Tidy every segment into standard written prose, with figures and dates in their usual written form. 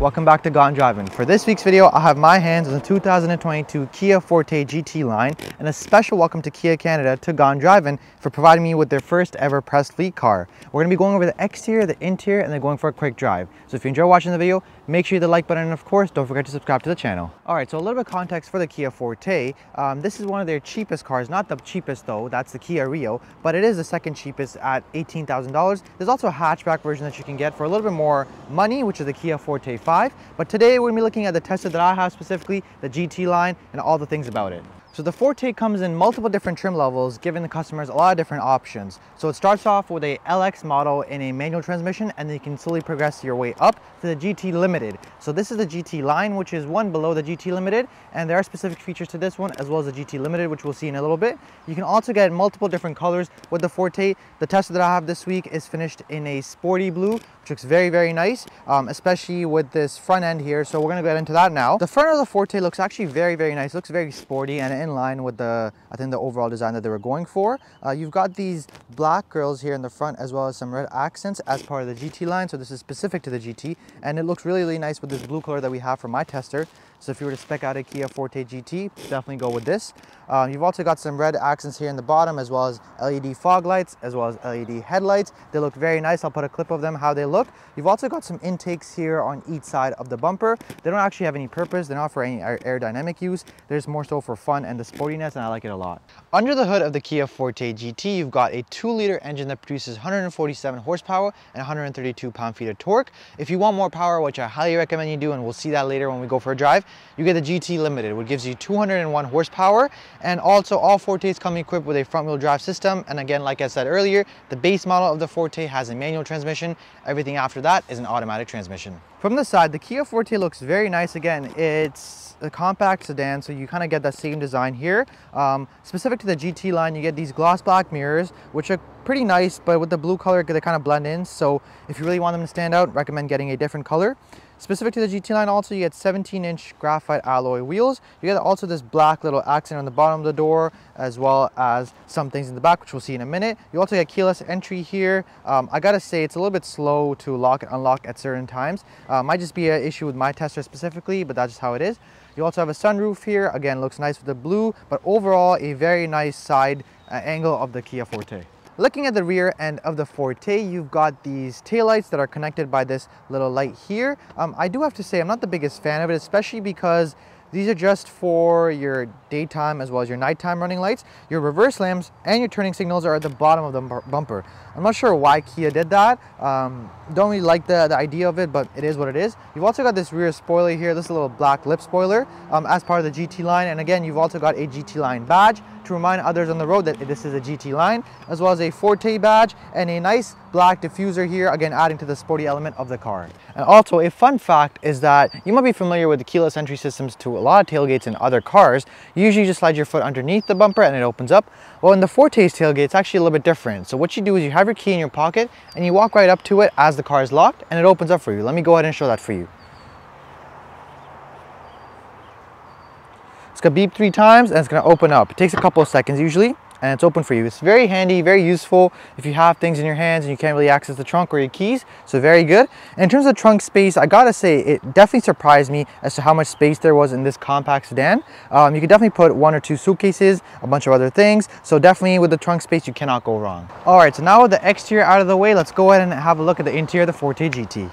welcome back to GoneDrivin. For this week's video, I have my hands on the 2022 Kia Forte GT line, and a special welcome to Kia Canada to GoneDrivin for providing me with their first ever press fleet car. We're going to be going over the exterior, the interior, and then going for a quick drive. So if you enjoy watching the video, make sure you hit the like button, and of course, don't forget to subscribe to the channel. Alright, so a little bit of context for the Kia Forte. This is one of their cheapest cars, not the cheapest though, that's the Kia Rio, but it is the second cheapest at $18,000. There's also a hatchback version that you can get for a little bit more money, which is the Kia Forte 5, but today we're going to be looking at the Tesla that I have, specifically the GT line and all the things about it. So the Forte comes in multiple different trim levels, giving the customers a lot of different options. So it starts off with a LX model in a manual transmission, and then you can slowly progress your way up to the GT Limited. So this is the GT line, which is one below the GT Limited, and there are specific features to this one as well as the GT Limited, which we'll see in a little bit. You can also get multiple different colors with the Forte. The Tesla that I have this week is finished in a sporty blue, which looks very, very nice, especially with this front end here. So we're going to get into that now. The front of the Forte looks actually very, very nice. It looks very sporty and in line with the overall design that they were going for. You've got these black grills here in the front as well as some red accents as part of the GT line. So this is specific to the GT, and it looks really, really nice with this blue color that we have from my tester. So if you were to spec out a Kia Forte GT, definitely go with this. You've also got some red accents here in the bottom, as well as LED fog lights, as well as LED headlights. They look very nice. I'll put a clip of them, how they look. You've also got some intakes here on each side of the bumper. They don't actually have any purpose. They're not for any aerodynamic use. They're just more so for fun and the sportiness, and I like it a lot. Under the hood of the Kia Forte GT, you've got a 2-liter engine that produces 147 horsepower and 132 pound-feet of torque. If you want more power, which I highly recommend you do, and we'll see that later when we go for a drive, you get the GT Limited, which gives you 201 horsepower, and also all Fortes come equipped with a front-wheel drive system. And again, like I said earlier, the base model of the Forte has a manual transmission. Everything after that is an automatic transmission. From the side, the Kia Forte looks very nice. Again, it's a compact sedan, so you kind of get that same design here. Specific to the GT line, you get these gloss black mirrors, which are pretty nice, but with the blue color, they kind of blend in. So if you really want them to stand out, recommend getting a different color. Specific to the GT line also, you get 17-inch graphite alloy wheels. You get also this black little accent on the bottom of the door, as well as some things in the back, which we'll see in a minute. You also get keyless entry here. I gotta say, it's a little bit slow to lock and unlock at certain times. Might just be an issue with my tester specifically, but that's just how it is. You also have a sunroof here. Again, looks nice with the blue, but overall a very nice side angle of the Kia Forte. Looking at the rear end of the Forte, you've got these taillights that are connected by this little light here. I do have to say I'm not the biggest fan of it, especially because these are just for your daytime as well as your nighttime running lights. Your reverse lamps and your turning signals are at the bottom of the bumper. I'm not sure why Kia did that. Don't really like the idea of it, but it is what it is. You've also got this rear spoiler here, this little black lip spoiler as part of the GT line. And again, you've also got a GT line badge to remind others on the road that this is a GT line, as well as a Forte badge and a nice black diffuser here, again adding to the sporty element of the car. And also a fun fact is that you might be familiar with the keyless entry systems to a lot of tailgates in other cars. You usually just slide your foot underneath the bumper and it opens up. Well, in the Forte's tailgate, it's actually a little bit different. So what you do is you have your key in your pocket and you walk right up to it as the car is locked, and it opens up for you. Let me go ahead and show that for you. It's gonna beep 3 times and it's gonna open up. It takes a couple of seconds usually, and it's open for you. It's very handy, very useful if you have things in your hands and you can't really access the trunk or your keys, so very good. And in terms of trunk space, I gotta say, it definitely surprised me as to how much space there was in this compact sedan. You could definitely put 1 or 2 suitcases, a bunch of other things, so definitely with the trunk space, you cannot go wrong. All right, so now with the exterior out of the way, let's go ahead and have a look at the interior of the Forte GT.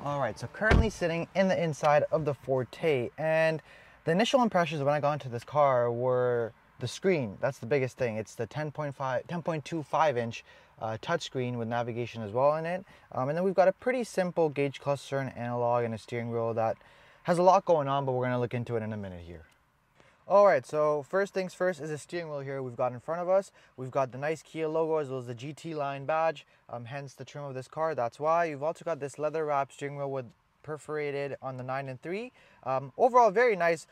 Alright, so currently sitting in the inside of the Forte, and the initial impressions when I got into this car were the screen. That's the biggest thing. It's the 10.25-inch touchscreen with navigation as well in it. And then we've got a pretty simple gauge cluster and analog and a steering wheel that has a lot going on, but we're going to look into it in a minute here. Alright, so first things first is the steering wheel here we've got in front of us. We've got the nice Kia logo as well as the GT line badge, hence the trim of this car, that's why. You've also got this leather wrapped steering wheel with perforated on the 9 and 3. Overall, very nice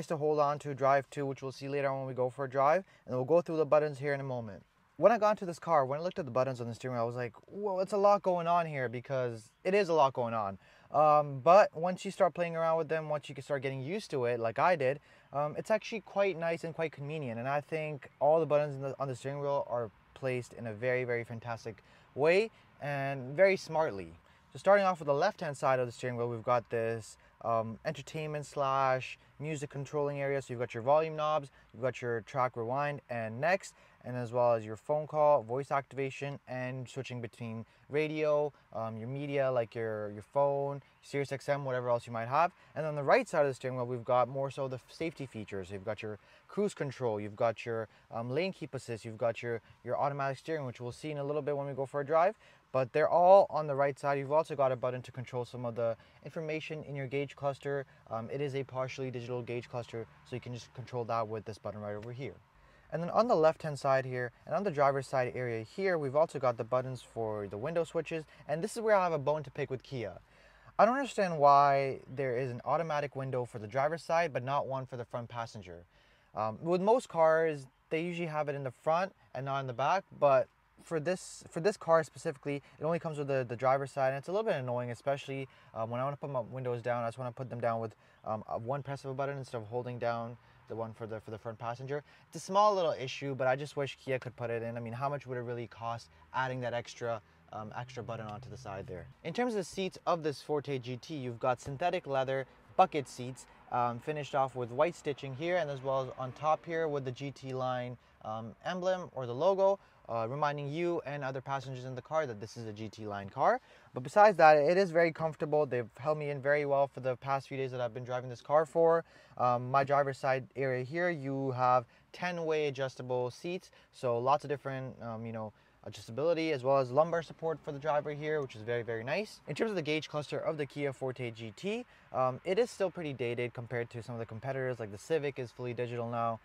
to hold on to, drive to, which we'll see later on when we go for a drive. And we'll go through the buttons here in a moment. When I got into this car, when I looked at the buttons on the steering wheel, I was like, whoa, it's a lot going on here, because it is a lot going on. But once you start playing around with them, once you can start getting used to it, like I did, it's actually quite nice and quite convenient. And I think all the buttons on the steering wheel are placed in a very, very fantastic way. and very smartly. So starting off with the left-hand side of the steering wheel, we've got this entertainment slash music controlling area. So you've got your volume knobs, you've got your track rewind and next, and as well as your phone call, voice activation, and switching between radio, your media like your phone, Sirius XM, whatever else you might have. And on the right side of the steering wheel, we've got more so the safety features. You've got your cruise control, you've got your lane keep assist, you've got your automatic steering, which we'll see in a little bit when we go for a drive. But they're all on the right side. You've also got a button to control some of the information in your gauge cluster. It is a partially digital gauge cluster, so you can just control that with this button right over here. And then on the left-hand side here, and on the driver's side area here, we've also got the buttons for the window switches. And this is where I have a bone to pick with Kia. I don't understand why there is an automatic window for the driver's side, but not one for the front passenger. With most cars, they usually have it in the front and not in the back, but for this car specifically, it only comes with the driver's side, and it's a little bit annoying, especially when I want to put my windows down. I just want to put them down with one press of a button instead of holding down the one for the front passenger. It's a small little issue, but I just wish Kia could put it in. I mean, how much would it really cost adding that extra button onto the side there? In terms of the seats of this Forte GT, you've got synthetic leather bucket seats, finished off with white stitching here, and as well as on top here with the GT Line emblem or the logo, reminding you and other passengers in the car that this is a GT Line car. But besides that, it is very comfortable. They've held me in very well for the past few days that I've been driving this car for. My driver's side area here, you have 10-way adjustable seats, so lots of different adjustability, as well as lumbar support for the driver here, which is very, very nice. In terms of the gauge cluster of the Kia Forte GT, it is still pretty dated compared to some of the competitors, like the Civic is fully digital now.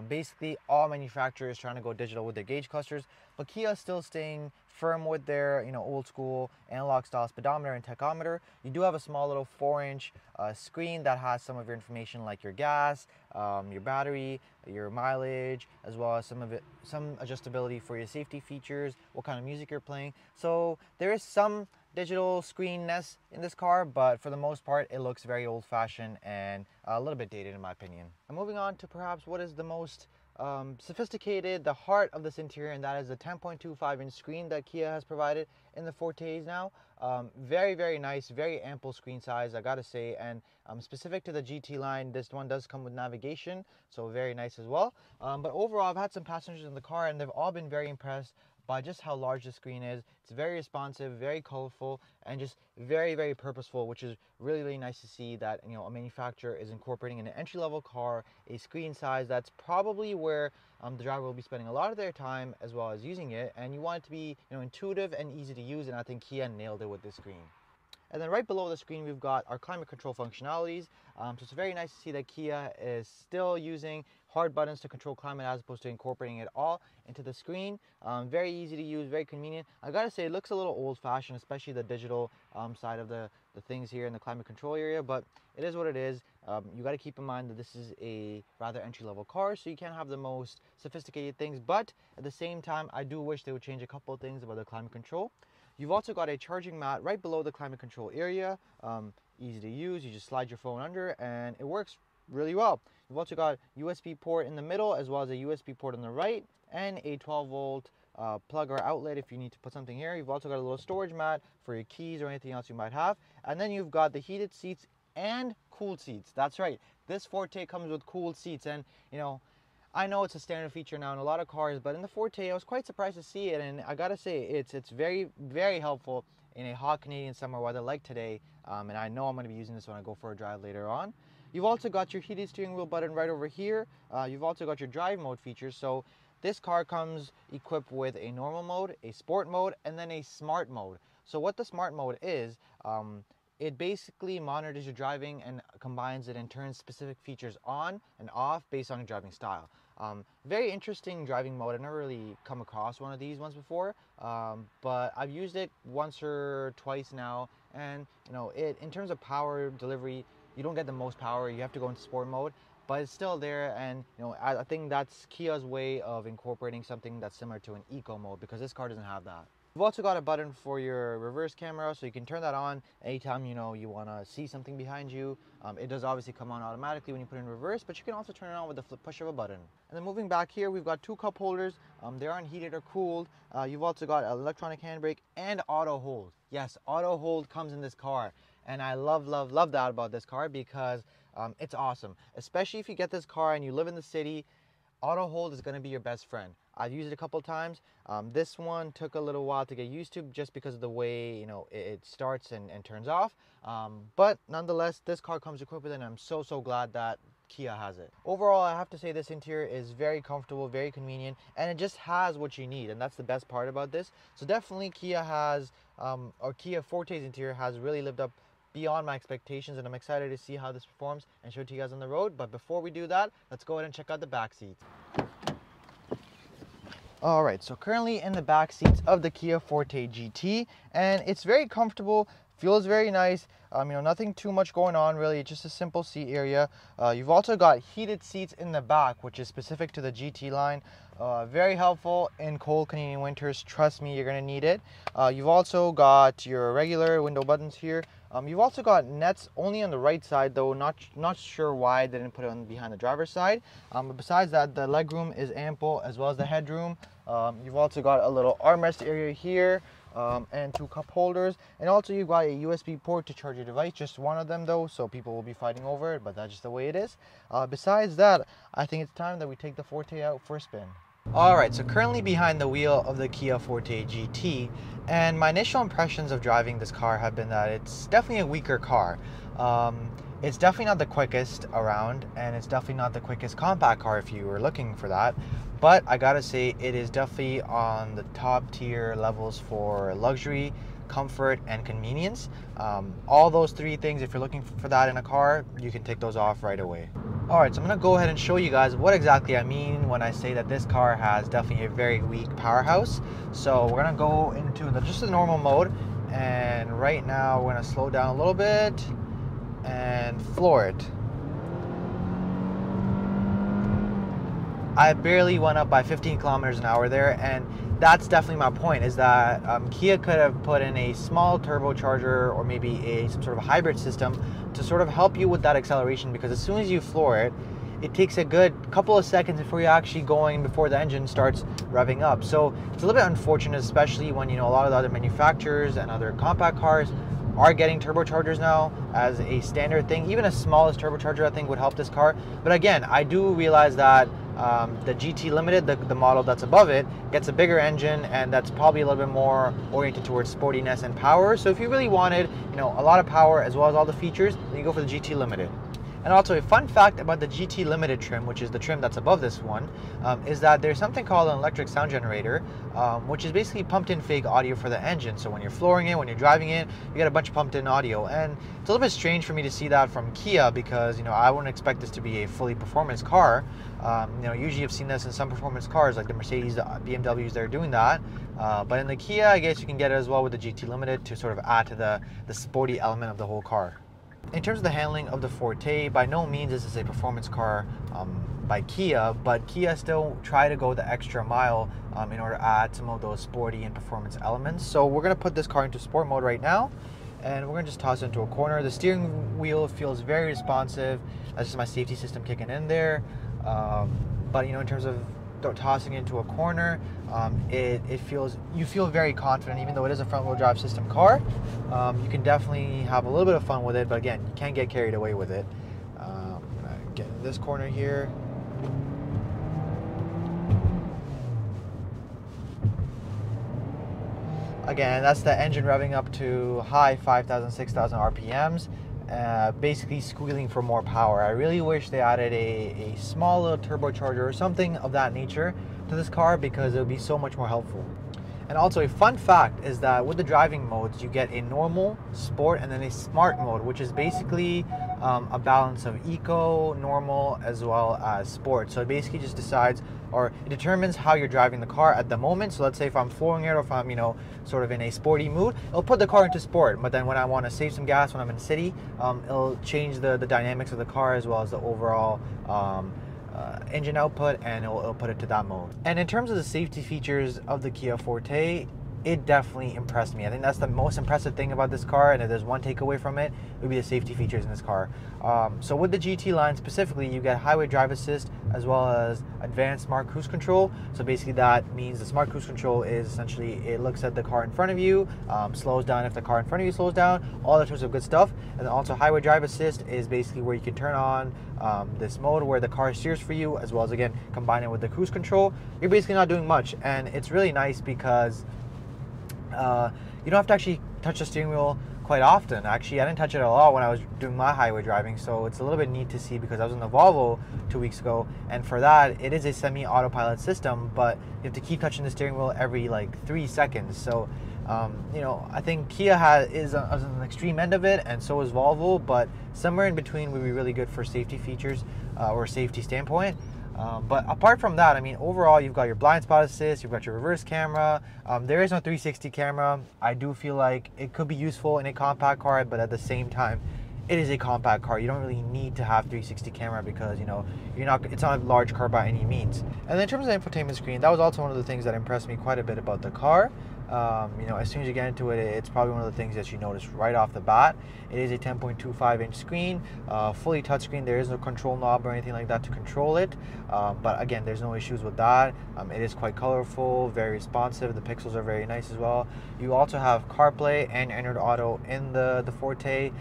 Basically, all manufacturers trying to go digital with their gauge clusters, but Kia is still staying firm with their old school analog style speedometer and tachometer. You do have a small little 4-inch screen that has some of your information like your gas, your battery, your mileage, as well as some adjustability for your safety features, what kind of music you're playing. So there is some digital screenness in this car, but for the most part, it looks very old-fashioned and a little bit dated in my opinion. And moving on to perhaps what is the most sophisticated, the heart of this interior, and that is the 10.25-inch screen that Kia has provided in the Fortes now. Very, very nice, very ample screen size, I gotta say, and specific to the GT line, this one does come with navigation, so very nice as well. But overall, I've had some passengers in the car, and they've all been very impressed by just how large the screen is. It's very responsive, very colorful, and just very, very purposeful, which is really, really nice to see that a manufacturer is incorporating in an entry-level car a screen size that's probably where the driver will be spending a lot of their time as well as using it, and you want it to be intuitive and easy to use, and I think Kia nailed it with this screen. And then right below the screen, we've got our climate control functionalities. So it's very nice to see that Kia is still using hard buttons to control climate as opposed to incorporating it all into the screen. Very easy to use, very convenient. I gotta say, it looks a little old-fashioned, especially the digital side of the things here in the climate control area, but it is what it is. You gotta keep in mind that this is a rather entry-level car, so you can't have the most sophisticated things, but at the same time, I do wish they would change a couple of things about the climate control. You've also got a charging mat right below the climate control area. Easy to use, you just slide your phone under and it works really well. You've also got USB port in the middle as well as a USB port on the right and a 12-volt plug or outlet if you need to put something here. You've also got a little storage mat for your keys or anything else you might have. And then you've got the heated seats and cooled seats. That's right, this Forte comes with cooled seats, and I know it's a standard feature now in a lot of cars, but in the Forte, I was quite surprised to see it, and I gotta say, it's very, very helpful in a hot Canadian summer weather like today, and I know I'm gonna be using this when I go for a drive later on. You've also got your heated steering wheel button right over here. You've also got your drive mode features, so this car comes equipped with a normal mode, a sport mode, and then a smart mode. So what the smart mode is, it basically monitors your driving and combines it and turns specific features on and off based on your driving style. Very interesting driving mode. I've never really come across one of these ones before, but I've used it once or twice now, and in terms of power delivery, you don't get the most power. You have to go into sport mode, but it's still there, and I think that's Kia's way of incorporating something that's similar to an eco mode, because this car doesn't have that. You've also got a button for your reverse camera, so you can turn that on anytime you want to see something behind you. It does obviously come on automatically when you put it in reverse, but you can also turn it on with the push of a button. And then moving back here, we've got 2 cup holders. They aren't heated or cooled. You've also got an electronic handbrake and auto hold. Yes, auto hold comes in this car, and I love that about this car because it's awesome. Especially if you get this car and you live in the city, auto hold is going to be your best friend. I've used it a couple of times. This one took a little while to get used to just because of the way it starts and turns off. But nonetheless, this car comes equipped with it, and I'm so glad that Kia has it. Overall, I have to say this interior is very comfortable, very convenient, and it just has what you need, and that's the best part about this. So definitely Kia has, or Kia Forte's interior has really lived up beyond my expectations, and I'm excited to see how this performs and show it to you guys on the road. But before we do that, let's go ahead and check out the back seats. All right, so currently in the back seats of the Kia Forte GT, and it's very comfortable, feels very nice. Nothing too much going on really, just a simple seat area. You've also got heated seats in the back, which is specific to the GT line. Very helpful in cold Canadian winters. Trust me, you're gonna need it. You've also got your regular window buttons here. You've also got nets only on the right side, though not sure why they didn't put it on behind the driver's side. But besides that, the legroom is ample as well as the headroom. You've also got a little armrest area here. And 2 cup holders, and also you've got a USB port to charge your device, just one of them though, so people will be fighting over it, but that's just the way it is. Besides that, I think it's time that we take the Forte out for a spin. Alright, so currently behind the wheel of the Kia Forte GT, and my initial impressions of driving this car have been that it's definitely a weaker car. It's definitely not the quickest around, and it's definitely not the quickest compact car if you were looking for that. But I gotta say, it is definitely on the top tier levels for luxury, comfort, and convenience. All those 3 things, if you're looking for that in a car, you can take those off right away. Alright, so I'm gonna go ahead and show you guys what exactly I mean when I say that this car has definitely a very weak powerhouse. So we're gonna go into just the normal mode, and right now we're gonna slow down a little bit and floor it. I barely went up by 15 kilometers an hour there, and that's definitely my point, is that Kia could have put in a small turbocharger or maybe some sort of hybrid system to sort of help you with that acceleration, because as soon as you floor it, it takes a good couple of seconds before you're actually going, before the engine starts revving up. So it's a little bit unfortunate, especially when a lot of the other manufacturers and other compact cars are getting turbochargers now as a standard thing. Even a smallest turbocharger I think would help this car. But again, I do realize that the GT Limited, the model that's above it, gets a bigger engine, and that's probably a little bit more oriented towards sportiness and power. So if you really wanted a lot of power as well as all the features, then you go for the GT Limited. And also a fun fact about the GT Limited trim, which is the trim that's above this one, is that there's something called an electric sound generator, which is basically pumped in fake audio for the engine. So when you're flooring it, when you're driving it, you get a bunch of pumped in audio. And it's a little bit strange for me to see that from Kia, because I wouldn't expect this to be a fully performance car. Usually I've seen this in some performance cars like the Mercedes, the BMWs, they're doing that. But in the Kia, I guess you can get it as well with the GT Limited to sort of add to the sporty element of the whole car. In terms of the handling of the Forte, by no means is this a performance car by Kia, but Kia still try to go the extra mile in order to add some of those sporty and performance elements. So we're going to put this car into sport mode right now, and we're going to just toss it into a corner. The steering wheel feels very responsive. That's just my safety system kicking in there. But in terms of tossing it into a corner, you feel very confident. Even though it is a front wheel drive system car, you can definitely have a little bit of fun with it, but again, you can't get carried away with it. I'm gonna get in this corner here. Again, that's the engine revving up to high 5,000, 6,000 RPMs. Basically squealing for more power. I really wish they added a small little turbocharger or something of that nature to this car, because it would be so much more helpful. And also a fun fact is that with the driving modes, you get a normal, sport, and then a smart mode, which is basically a balance of eco, normal, as well as sport. So it basically just decides, or it determines how you're driving the car at the moment. So let's say if I'm flooring it, or if I'm sort of in a sporty mood, it'll put the car into sport. But then when I want to save some gas when I'm in the city, it'll change the dynamics of the car as well as the overall engine output, and it'll put it to that mode. And in terms of the safety features of the Kia Forte, it definitely impressed me. I think that's the most impressive thing about this car, and if there's one takeaway from it, it would be the safety features in this car. So with the GT line specifically, you get highway drive assist as well as advanced smart cruise control. So basically that means the smart cruise control is essentially, it looks at the car in front of you, slows down if the car in front of you slows down, all that sorts of good stuff. And then also highway drive assist is basically where you can turn on this mode where the car steers for you, as well as, again, combine it with the cruise control. You're basically not doing much, and it's really nice because you don't have to actually touch the steering wheel quite often. Actually, I didn't touch it at all when I was doing my highway driving, so it's a little bit neat to see because I was in the Volvo 2 weeks ago, and for that, it is a semi-autopilot system, but you have to keep touching the steering wheel every like 3 seconds. So, you know, I think Kia is on the extreme end of it, and so is Volvo, but somewhere in between would be really good for safety features or safety standpoint. But apart from that, I mean, overall, you've got your blind spot assist, you've got your reverse camera. There is no 360 camera. I do feel like it could be useful in a compact car, but at the same time, it is a compact car. You don't really need to have 360 camera because, you know, it's not a large car by any means. And then in terms of the infotainment screen, that was also one of the things that impressed me quite a bit about the car. You know, as soon as you get into it, it's probably one of the things that you notice right off the bat. It is a 10.25-inch screen, fully touchscreen. There is no control knob or anything like that to control it, but again, there's no issues with that. It is quite colorful, very responsive. The pixels are very nice as well. You also have CarPlay and Android Auto in the Forte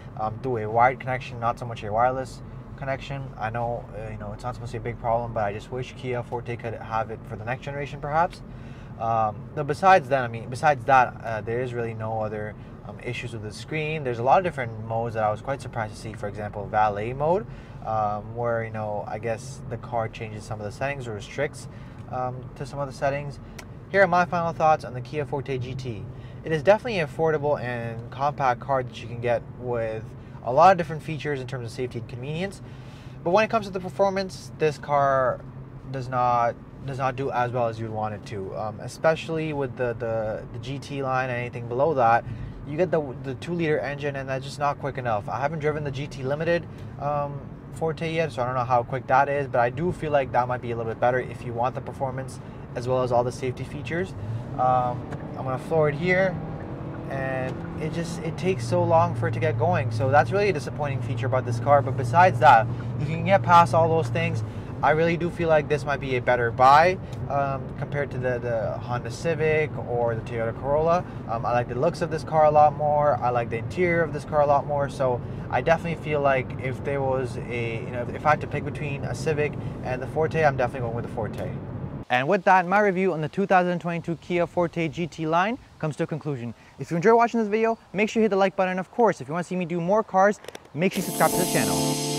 through a wired connection, not so much a wireless connection. I know, you know, it's not supposed to be a big problem, but I just wish Kia Forte could have it for the next generation, perhaps. But besides that, there is really no other issues with the screen. There's a lot of different modes that I was quite surprised to see. For example, valet mode, where, you know, I guess the car changes some of the settings or restricts to some of the settings. Here are my final thoughts on the Kia Forte GT. It is definitely an affordable and compact car that you can get with a lot of different features in terms of safety and convenience. But when it comes to the performance, this car does not do as well as you'd want it to, especially with the GT line and anything below that. You get the 2-liter engine, and that's just not quick enough. I haven't driven the GT Limited Forte yet, so I don't know how quick that is, but I do feel like that might be a little bit better if you want the performance as well as all the safety features. I'm gonna floor it here, and it takes so long for it to get going, so that's really a disappointing feature about this car. But besides that, you can get past all those things. I really do feel like this might be a better buy compared to the Honda Civic or the Toyota Corolla. I like the looks of this car a lot more. I like the interior of this car a lot more. So I definitely feel like if there was if I had to pick between a Civic and the Forte, I'm definitely going with the Forte. And with that, my review on the 2022 Kia Forte GT line comes to a conclusion. If you enjoy watching this video, make sure you hit the like button. Of course, if you want to see me do more cars, make sure you subscribe to this channel.